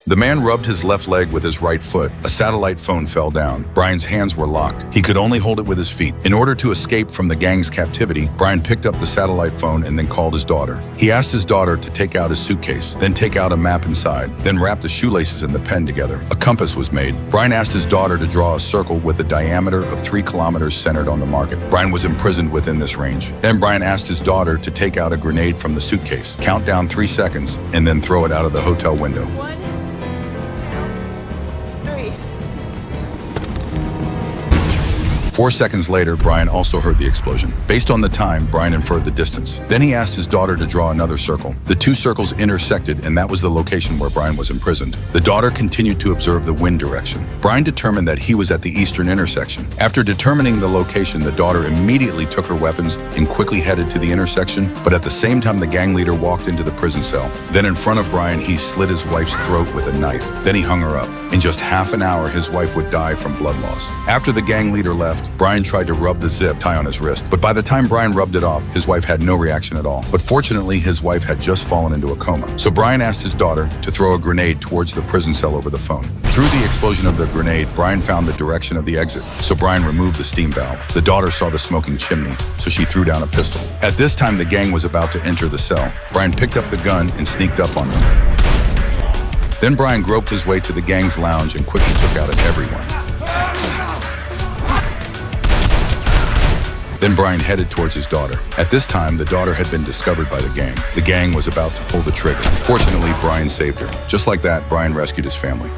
The man rubbed his left leg with his right foot. A satellite phone fell down. Brian's hands were locked. He could only hold it with his feet. In order to escape from the gang's captivity, Brian picked up the satellite phone and then called his daughter. He asked his daughter to take out his suitcase, then take out a map inside, then wrap the shoelaces and the pen together. A compass was made. Brian asked his daughter to draw a circle with a diameter of 3 kilometers centered on the market. Brian was imprisoned within this range. Then Brian asked his daughter to take out a grenade from the suitcase, count down 3 seconds, and then throw it out of the hotel window. 1, 2, 3. 4 seconds later, Brian also heard the explosion. Based on the time, Brian inferred the distance. Then he asked his daughter to draw another circle. The 2 circles intersected, and that was the location where Brian was imprisoned. The daughter continued to observe the wind direction. Brian determined that he was at the eastern intersection. After determining the location, the daughter immediately took her weapons and quickly headed to the intersection, but at the same time, the gang leader walked into the prison cell. Then in front of Brian, he slit his wife's throat with a knife. Then he hung her up. In just half an hour, his wife would die from blood loss. After the gang leader left, Brian tried to rub the zip tie on his wrist, but by the time Brian rubbed it off, his wife had no reaction at all. But fortunately, his wife had just fallen into a coma. So Brian asked his daughter to throw a grenade towards the prison cell over the phone. Through the explosion of the grenade, Brian found the direction of the exit. So Brian removed the steam valve. The daughter saw the smoking chimney, so she threw down a pistol. At this time, the gang was about to enter the cell. Brian picked up the gun and sneaked up on them. Then Brian groped his way to the gang's lounge and quickly took out everyone. Then Brian headed towards his daughter. At this time, the daughter had been discovered by the gang. The gang was about to pull the trigger. Fortunately, Brian saved her. Just like that, Brian rescued his family.